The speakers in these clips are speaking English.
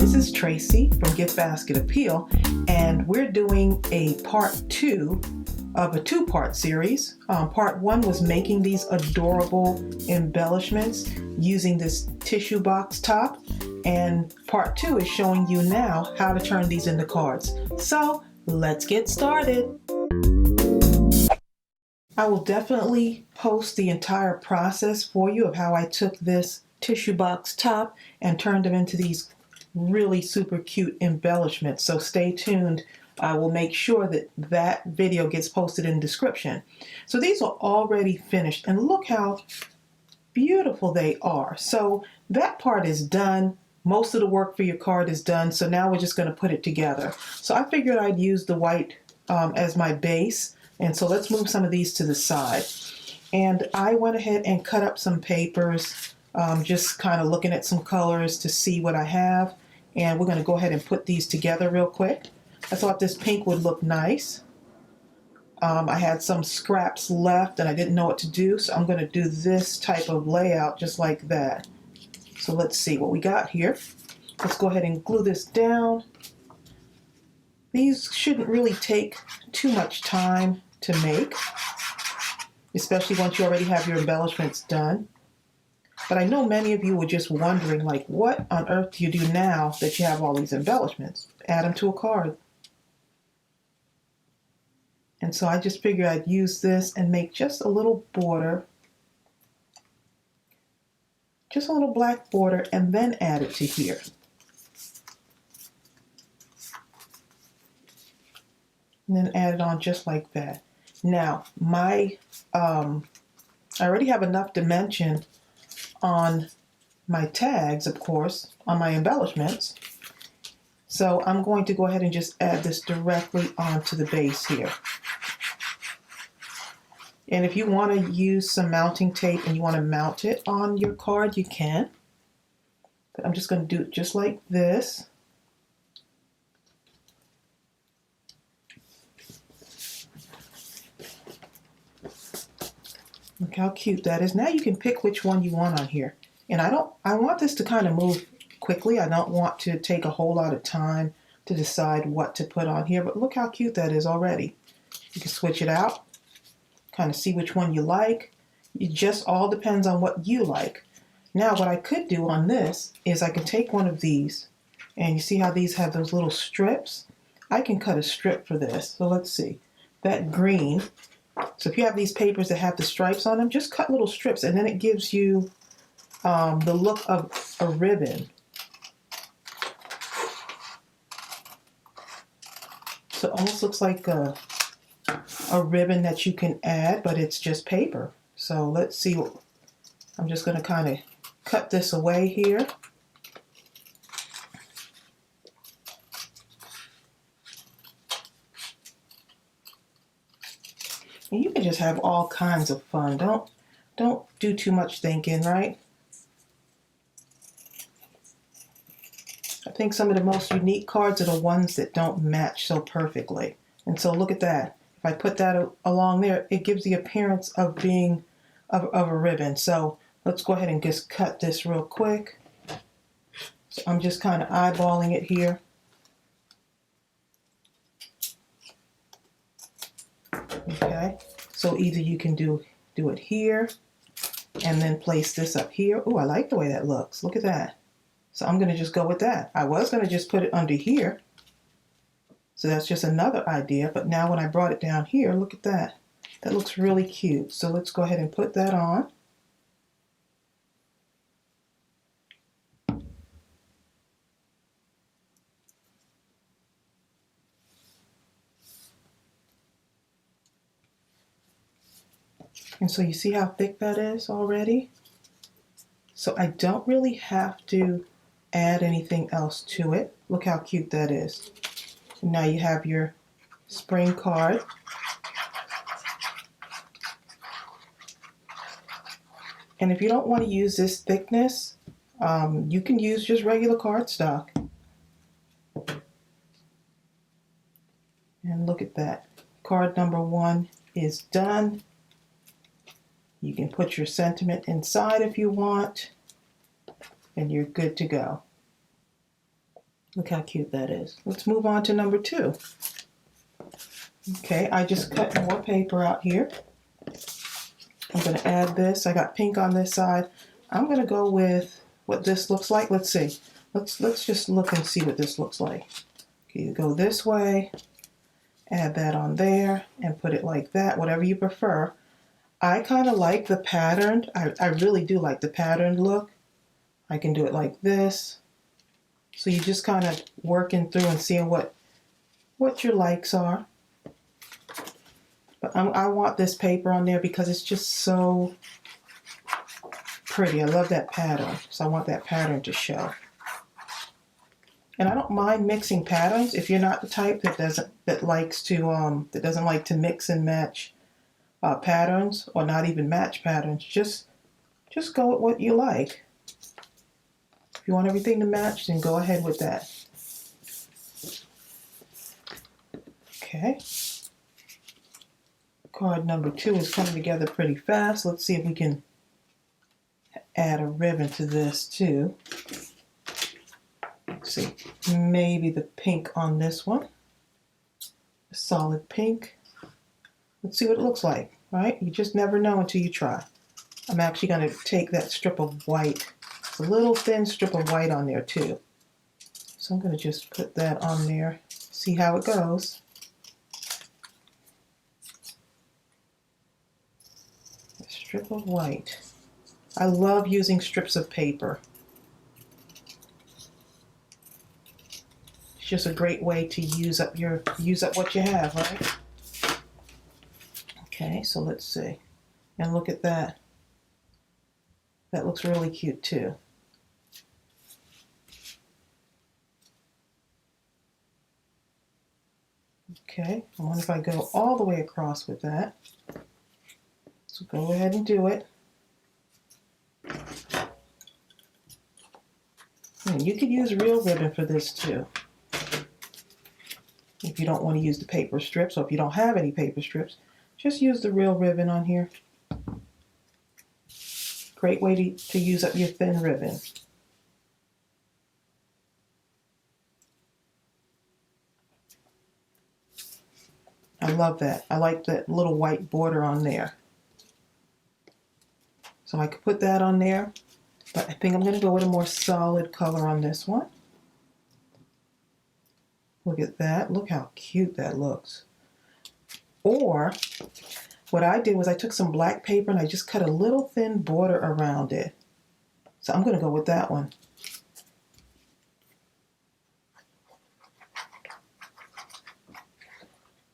This is Tracey from GiftBasketAppeal, and we're doing a part 2 of a 2-part series. Part 1 was making these adorable embellishments using this tissue box top, and part 2 is showing you now how to turn these into cards. So let's get started. I will definitely post the entire process for you of how I took this tissue box top and turned them into these really super cute embellishments. So stay tuned. I will make sure that that video gets posted in the description. So these are already finished, and look how beautiful they are. So that part is done. Most of the work for your card is done. So now we're just going to put it together. So I figured I'd use the white as my base. And so let's move some of these to the side. And I went ahead and cut up some papers, just kind of looking at some colors to see what I have. And we're going to go ahead and put these together real quick. I thought this pink would look nice. I had some scraps left and I didn't know what to do, so I'm going to do this type of layout just like that. So let's see what we got here. Let's go ahead and glue this down. These shouldn't really take too much time to make, especially once you already have your embellishments done. But I know many of you were just wondering, like, what on earth do you do now that you have all these embellishments? Add them to a card. And so I just figured I'd use this and make just a little border, just a little black border, and then add it to here. And then add it on just like that. Now, I already have enough dimension on my tags, of course, on my embellishments. So I'm going to go ahead and just add this directly onto the base here. And if you want to use some mounting tape and you want to mount it on your card, you can. But I'm just going to do it just like this. Look how cute that is. Now you can pick which one you want on here. And I want this to kind of move quickly. I don't want to take a whole lot of time to decide what to put on here, but look how cute that is already. You can switch it out, kind of see which one you like. It just all depends on what you like. Now what I could do on this is I can take one of these, and you see how these have those little strips? I can cut a strip for this. So let's see. That green. So if you have these papers that have the stripes on them, just cut little strips, and then it gives you the look of a ribbon. So it almost looks like a ribbon that you can add, but it's just paper. So let's see. I'm just going to kind of cut this away here. And you can just have all kinds of fun. Don't do too much thinking, right? I think some of the most unique cards are the ones that don't match so perfectly. And so look at that. If I put that along there, it gives the appearance of being of a ribbon. So let's go ahead and just cut this real quick. So I'm just kind of eyeballing it here. Okay, so either you can do it here and then place this up here. Oh, I like the way that looks. Look at that. So I'm going to just go with that. I was going to just put it under here. So that's just another idea. But now when I brought it down here, look at that. That looks really cute. So let's go ahead and put that on. And so you see how thick that is already? So I don't really have to add anything else to it. Look how cute that is. And now you have your spring card. And if you don't want to use this thickness, you can use just regular cardstock. And look at that. Card number 1 is done. You can put your sentiment inside if you want, and you're good to go. Look how cute that is. Let's move on to number 2. Okay, I just cut more paper out here. I'm going to add this. I got pink on this side. I'm going to go with what this looks like. Let's see. Let's just look and see what this looks like. Okay, you go this way, add that on there, and put it like that, whatever you prefer. I kind of like the patterned. I really do like the patterned look. I can do it like this. So you just kind of working through and seeing what your likes are. But I want this paper on there because it's just so pretty. I love that pattern. So I want that pattern to show. And I don't mind mixing patterns if you're not the type that doesn't like to mix and match patterns, or not even match patterns. Just go with what you like. If you want everything to match, then go ahead with that. Okay. Card number 2 is coming together pretty fast. Let's see if we can add a ribbon to this too. Let's see, maybe the pink on this one. A solid pink. Let's see what it looks like, right? You just never know until you try. I'm actually going to take that strip of white, a little thin strip of white on there too. So I'm going to just put that on there, see how it goes. A strip of white. I love using strips of paper. It's just a great way to use up what you have, right? Okay, so let's see. And look at that. That looks really cute too. Okay, I wonder if I go all the way across with that. So go ahead and do it. And you could use real ribbon for this too. If you don't want to use the paper strips, or if you don't have any paper strips, just use the real ribbon on here. Great way to use up your thin ribbon. I love that. I like that little white border on there. So I could put that on there, but I think I'm going to go with a more solid color on this one. Look at that. Look how cute that looks. Or what I did was I took some black paper and I just cut a little thin border around it. So I'm going to go with that one.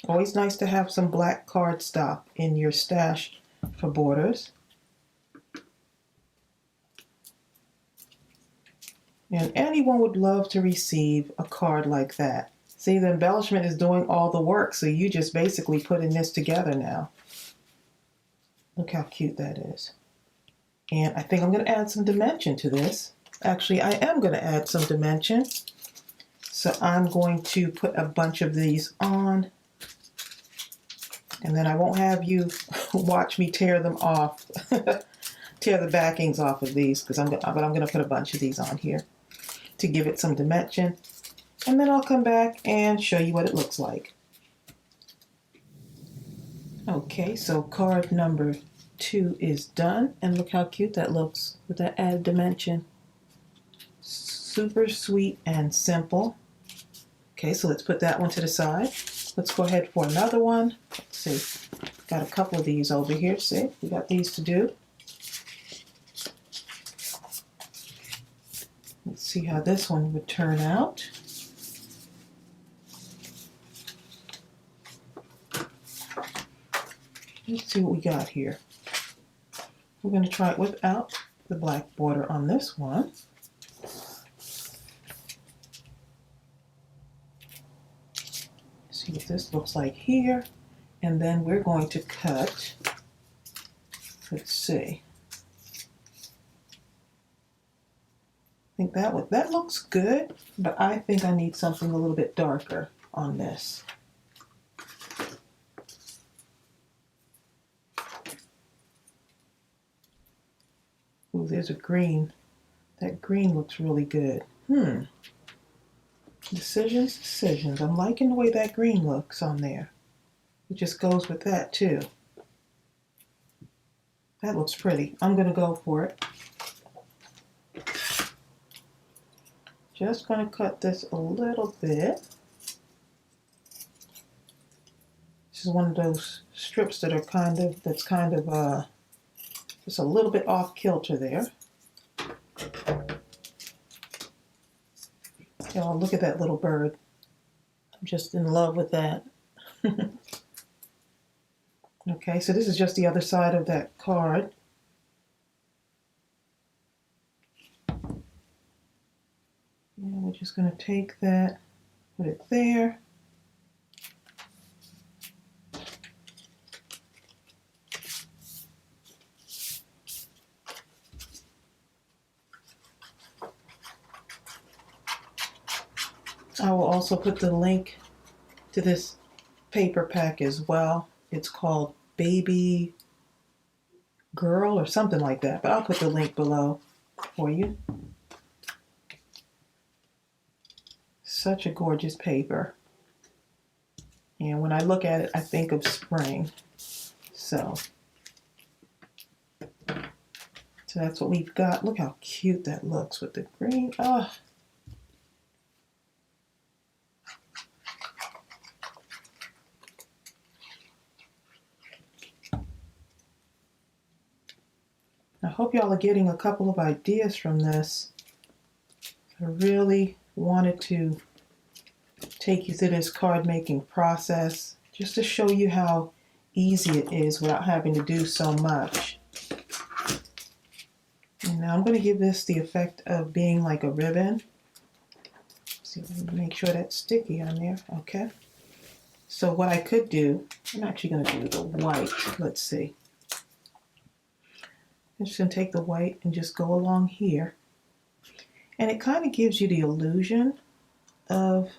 Always nice to have some black cardstock in your stash for borders. And anyone would love to receive a card like that. See, the embellishment is doing all the work, so you just basically putting this together now. Look how cute that is. And I think I'm going to add some dimension to this. Actually, I am going to add some dimension. So I'm going to put a bunch of these on. And then I won't have you watch me tear them off. Tear the backings off of these, but I'm going to put a bunch of these on here to give it some dimension. And then I'll come back and show you what it looks like. Okay, so card number 2 is done, and look how cute that looks with that added dimension. Super sweet and simple. Okay, so let's put that one to the side. Let's go ahead for another one. Let's see, got a couple of these over here. See, we got these to do. Let's see how this one would turn out. Let's see what we got here. We're going to try it without the black border on this one. See what this looks like here. And then we're going to cut, let's see. I think that looks good, but I think I need something a little bit darker on this. Ooh, there's a green. That green looks really good. Decisions, decisions. I'm liking the way that green looks on there. It just goes with that too. That looks pretty. I'm gonna go for it. Just gonna cut this a little bit. This is one of those strips that are that's kind of just a little bit off kilter there. Oh, look at that little bird. I'm just in love with that. Okay, so this is just the other side of that card. And we're just going to take that, put it there. I will also put the link to this paper pack as well. It's called Baby Girl or something like that, but I'll put the link below for you. Such a gorgeous paper. And when I look at it, I think of spring. So that's what we've got. Look how cute that looks with the green. Oh. I hope y'all are getting a couple of ideas from this. I really wanted to take you through this card making process just to show you how easy it is without having to do so much. And now I'm going to give this the effect of being like a ribbon. See, make sure that's sticky on there. Okay. So what I could do, I'm actually going to do the white. Let's see. I'm just going to take the white and just go along here. And it kind of gives you the illusion of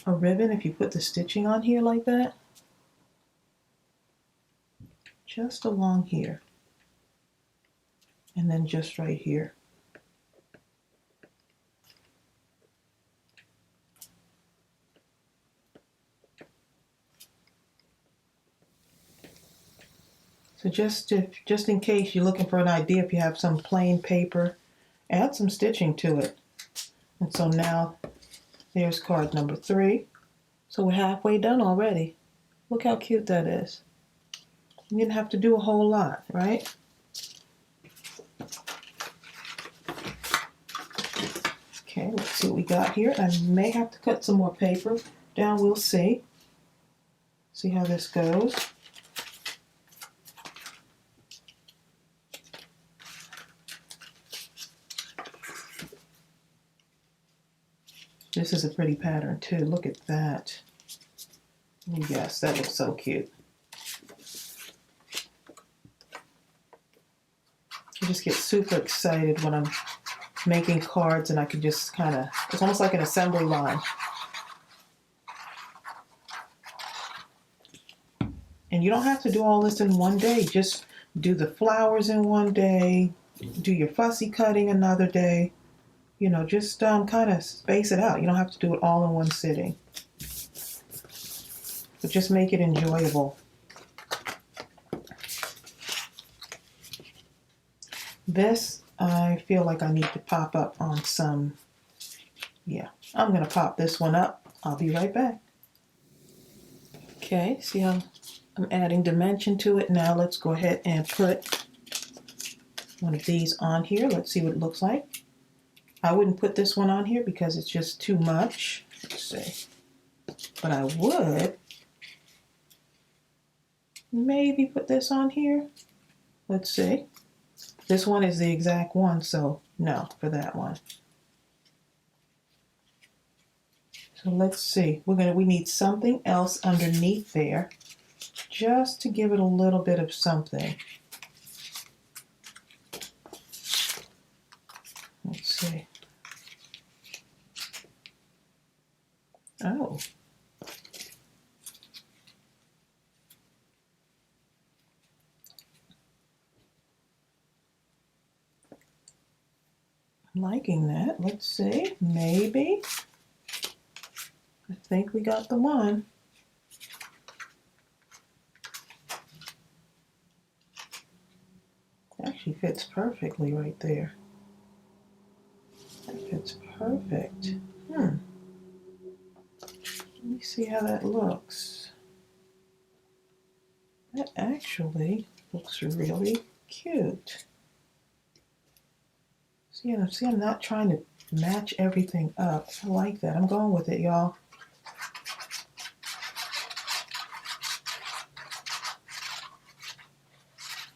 a ribbon if you put the stitching on here like that. Just along here. And then just right here. So just in case you're looking for an idea, if you have some plain paper, add some stitching to it. And so now there's card number 3. So we're halfway done already. Look how cute that is. You didn't have to do a whole lot, right? Okay, let's see what we got here. I may have to cut some more paper down. We'll see. See how this goes. This is a pretty pattern too. Look at that. Yes, that looks so cute. I just get super excited when I'm making cards and I can just kind of, it's almost like an assembly line. And you don't have to do all this in one day. Just do the flowers in one day, do your fussy cutting another day. You know, just kind of space it out. You don't have to do it all in one sitting. But just make it enjoyable. This, I feel like I need to pop up on some, yeah. I'm going to pop this one up. I'll be right back. Okay, see how I'm adding dimension to it. Now let's go ahead and put one of these on here. Let's see what it looks like. I wouldn't put this one on here because it's just too much. Let's see. But I would maybe put this on here. Let's see. This one is the exact one, so no for that one. So let's see. We need something else underneath there just to give it a little bit of something. Let's see. Oh. I'm liking that. Let's see, maybe. I think we got the one. Actually fits perfectly right there. That fits perfect. Let me see how that looks. That actually looks really cute. See, I'm not trying to match everything up. I like that. I'm going with it, y'all.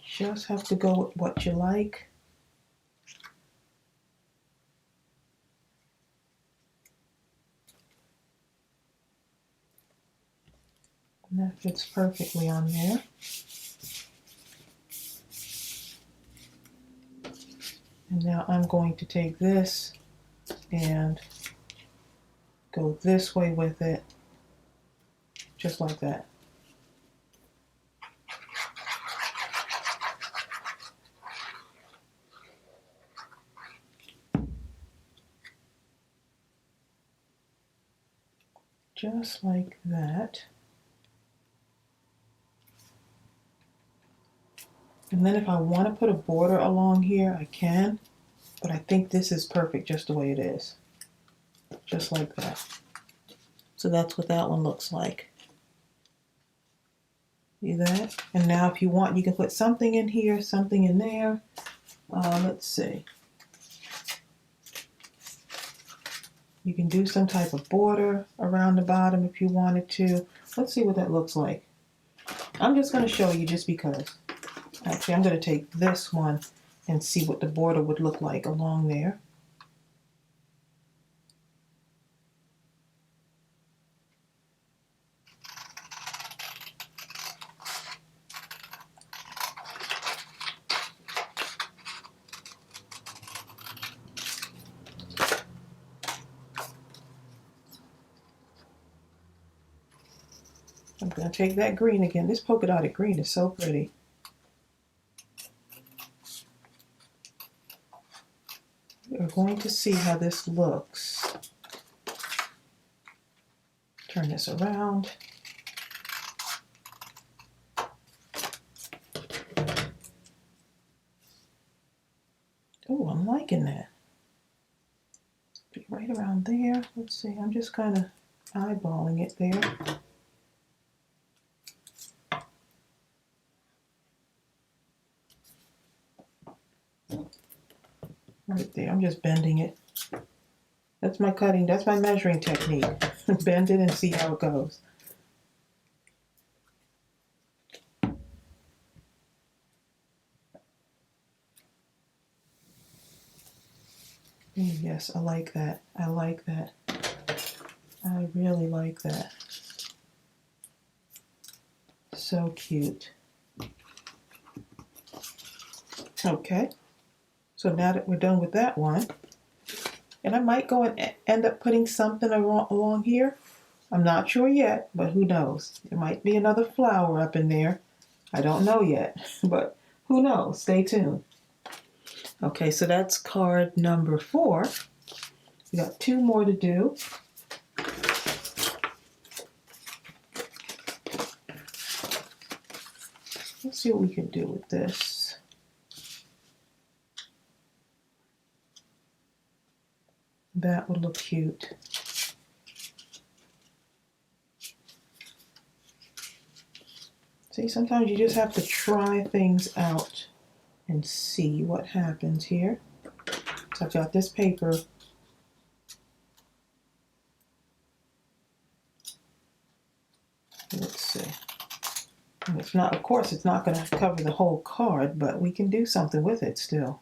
Just have to go with what you like. And that fits perfectly on there. And now I'm going to take this and go this way with it, just like that. Just like that. And then if I want to put a border along here, I can, but I think this is perfect just the way it is. Just like that. So that's what that one looks like. See that? And now if you want, you can put something in here, something in there. Let's see. You can do some type of border around the bottom if you wanted to. Let's see what that looks like. I'm just going to show you just because. Actually, I'm going to take this one and see what the border would look like along there. I'm going to take that green again. This polka dotted green is so pretty. We're going to see how this looks. Turn this around. Oh, I'm liking that. Be right around there. Let's see, I'm just kind of eyeballing it there. Right there, I'm just bending it. That's my cutting, that's my measuring technique. Bend it and see how it goes. Yes, I like that. I like that. I really like that. So cute. Okay. So now that we're done with that one, and I might go and end up putting something along here. I'm not sure yet, but who knows? There might be another flower up in there. I don't know yet, but who knows? Stay tuned. Okay, so that's card number 4. We got 2 more to do. Let's see what we can do with this. That would look cute. See, sometimes you just have to try things out and see what happens here. So I've got this paper. Let's see. And it's not, of course, it's not going to cover the whole card, but we can do something with it still.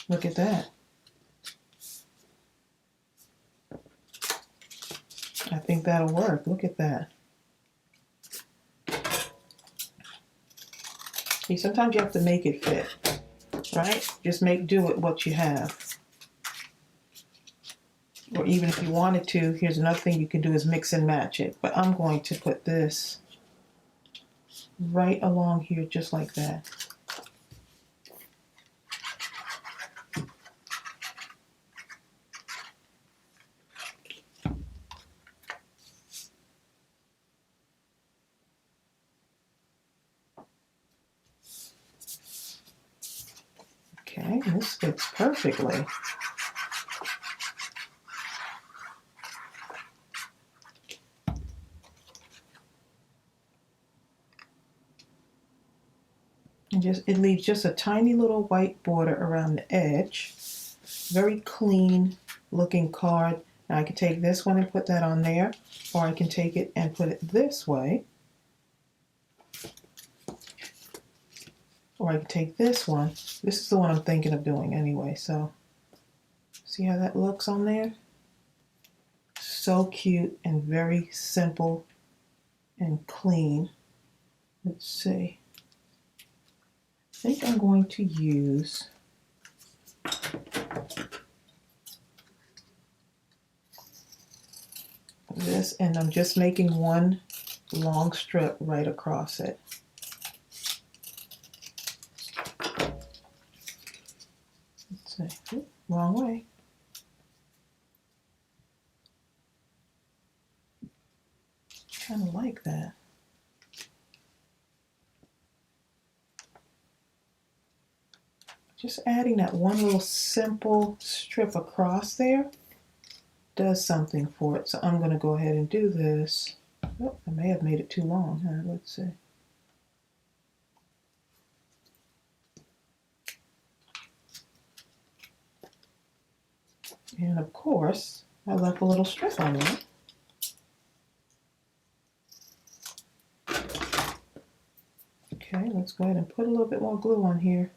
Look at that. I think that'll work. Look at that. See, sometimes you have to make it fit, right? Just make do with what you have. Or even if you wanted to, here's another thing you can do is mix and match it. But I'm going to put this right along here just like that. Okay, this fits perfectly. And it leaves just a tiny little white border around the edge. Very clean looking card. Now I can take this one and put that on there, or I can take it and put it this way. Or I can take this one. This is the one I'm thinking of doing anyway, so see how that looks on there? So cute and very simple and clean. Let's see. I think I'm going to use this, and I'm just making one long strip right across it. Let's see. Oops, wrong way. Kind of like that. Just adding that one little simple strip across there does something for it. So I'm going to go ahead and do this. Oh, I may have made it too long. Let's see. And of course, I left a little strip on there. Okay, let's go ahead and put a little bit more glue on here.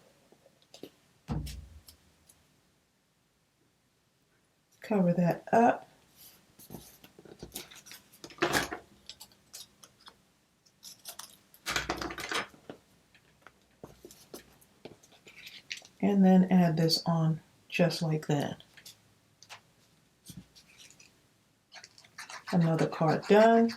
Cover that up. And then add this on just like that. Another card done.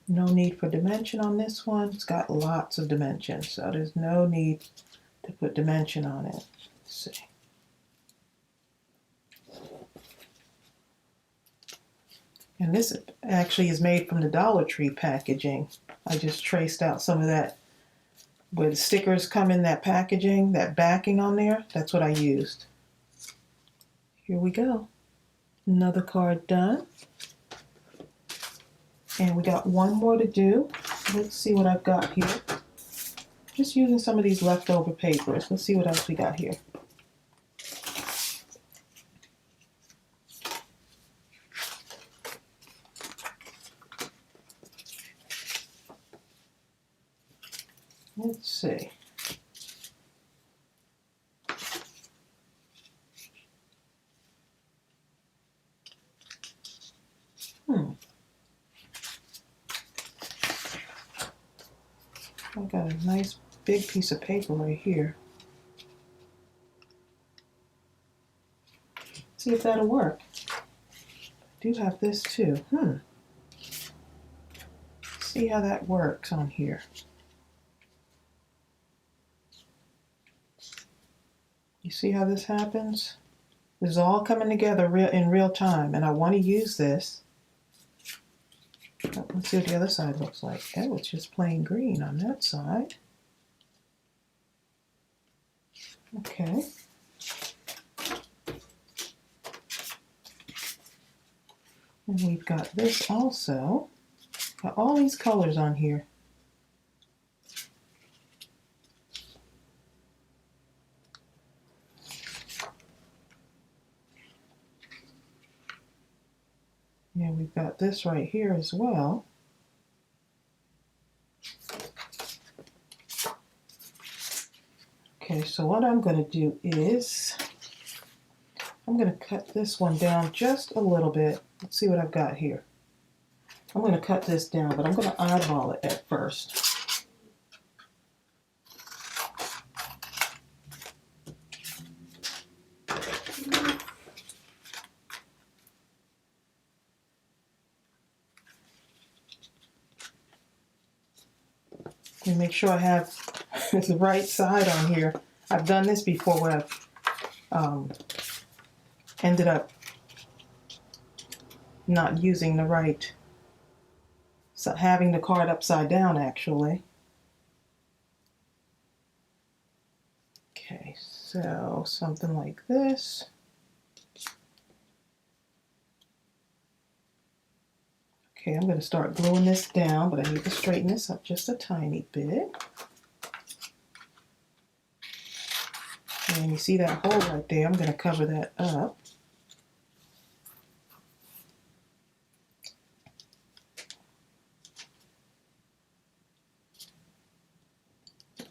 No need for dimension on this one. It's got lots of dimension, so there's no need to put dimension on it. Let's see. And this actually is made from the Dollar Tree packaging. I just traced out some of that where the stickers come in that packaging, that backing on there. That's what I used. Here we go. Another card done. And we got one more to do. Let's see what I've got here. Just using some of these leftover papers. Let's see what else we got here. Let's see. I've got a nice big piece of paper right here. See if that'll work. I do have this too. See how that works on here. You see how this happens? This is all coming together in real time, and I want to use this. Let's see what the other side looks like. Oh, it's just plain green on that side. Okay. And we've got this also. Got all these colors on here. And we've got this right here as well. Okay, so what I'm going to do is I'm going to cut this one down just a little bit. Let's see what I've got here. I'm going to cut this down, but I'm going to eyeball it at first. And make sure I have the right side on here. I've done this before where I've ended up not using the right, so having the card upside down actually. Okay, so something like this. Okay, I'm going to start gluing this down, but I need to straighten this up just a tiny bit. And you see that hole right there? I'm going to cover that up.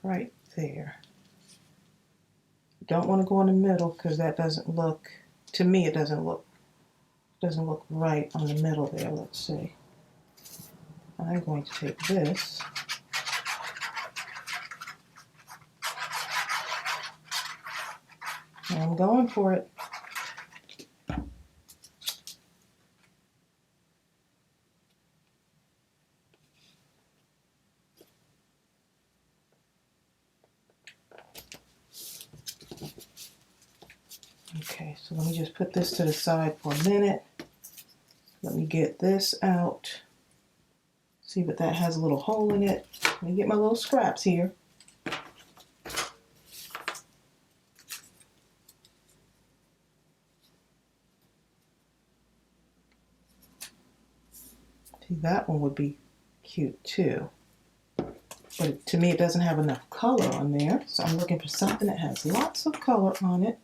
Right there. Don't want to go in the middle because that doesn't look, to me it doesn't look right on the middle there. Let's see. I'm going to take this and I'm going for it. Okay, so let me just put this to the side for a minute. Let me get this out. See, but that has a little hole in it. Let me get my little scraps here. See, that one would be cute too. But to me, it doesn't have enough color on there. So I'm looking for something that has lots of color on it.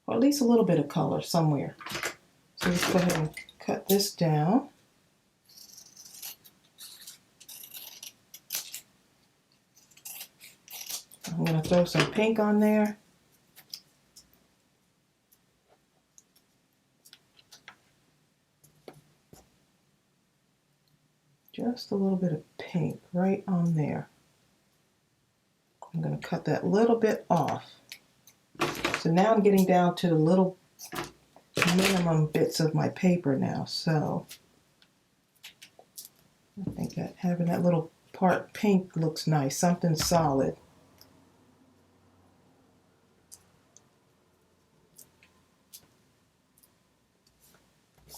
Or at least a little bit of color somewhere. So let's go ahead and cut this down. I'm going to throw some pink on there. Just a little bit of pink right on there. I'm going to cut that little bit off. So now I'm getting down to the little minimum bits of my paper now. So I think that having that little part pink looks nice, something solid.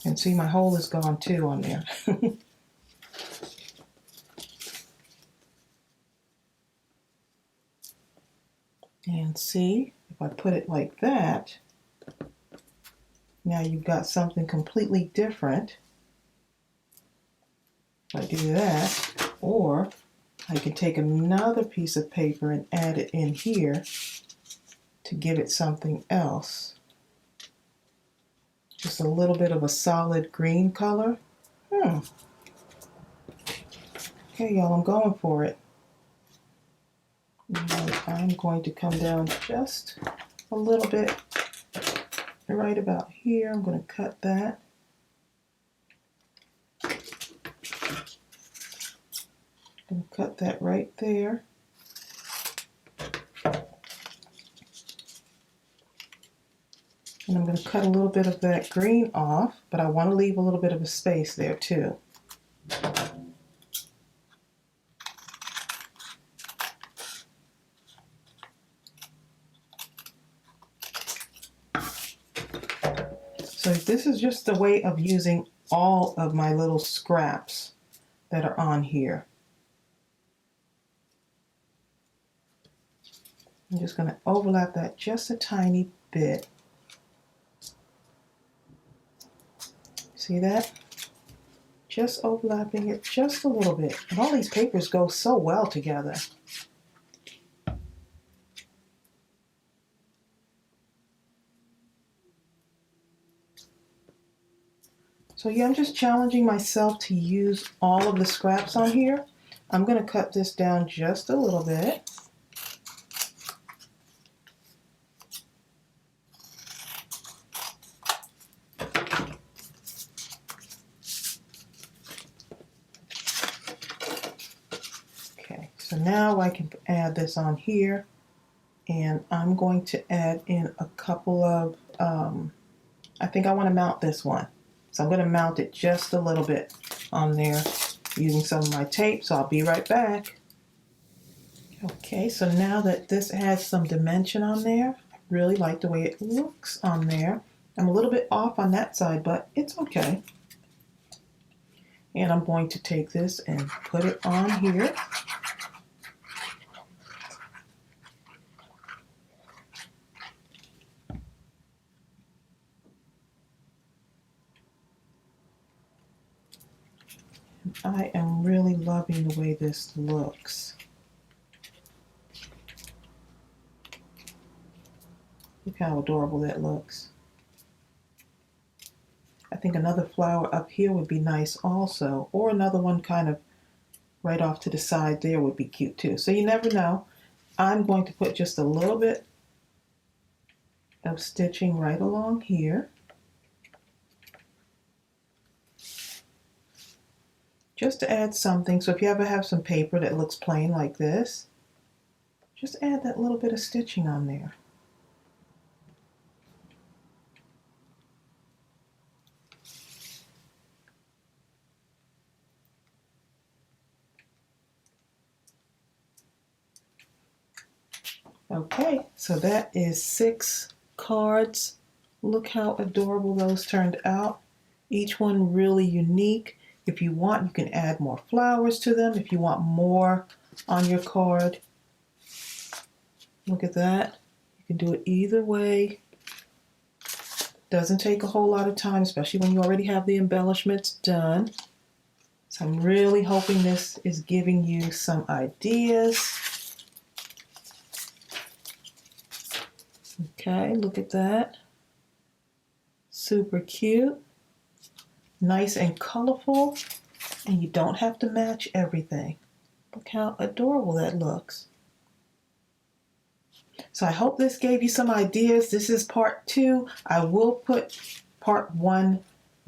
And see, my hole is gone too on there. And see, if I put it like that, now you've got something completely different. If I do that, or I can take another piece of paper and add it in here to give it something else. Just a little bit of a solid green color. Okay, y'all, I'm going for it. And I'm going to come down just a little bit right about here. I'm going to cut that. I'm going to cut that right there. And I'm going to cut a little bit of that green off, but I want to leave a little bit of a space there too. So this is just a way of using all of my little scraps that are on here. I'm just going to overlap that just a tiny bit. See that? Just overlapping it just a little bit. And all these papers go so well together. So yeah, I'm just challenging myself to use all of the scraps on here. I'm going to cut this down just a little bit. Okay, so now I can add this on here, and I'm going to add in a couple of, I think I want to mount this one. So I'm going to mount it just a little bit on there using some of my tape, so I'll be right back. Okay, so now that this has some dimension on there, I really like the way it looks on there. I'm a little bit off on that side, but it's okay. And I'm going to take this and put it on here. I am really loving the way this looks. Look how adorable that looks. I think another flower up here would be nice also, or another one kind of right off to the side there would be cute too. So you never know. I'm going to put just a little bit of stitching right along here. Just to add something. So if you ever have some paper that looks plain like this, just add that little bit of stitching on there. Okay, so that is 6 cards. Look how adorable those turned out. Each one really unique. If you want, you can add more flowers to them. If you want more on your card, look at that. You can do it either way. Doesn't take a whole lot of time, especially when you already have the embellishments done. So I'm really hoping this is giving you some ideas. Okay, look at that. Super cute. Nice and colorful. And you don't have to match everything. Look how adorable that looks. So I hope this gave you some ideas. This is part 2. I will put part 1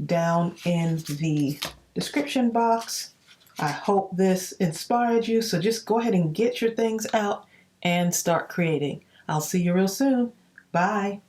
down in the description box. I hope this inspired you. So just go ahead and get your things out and start creating. I'll see you real soon. Bye.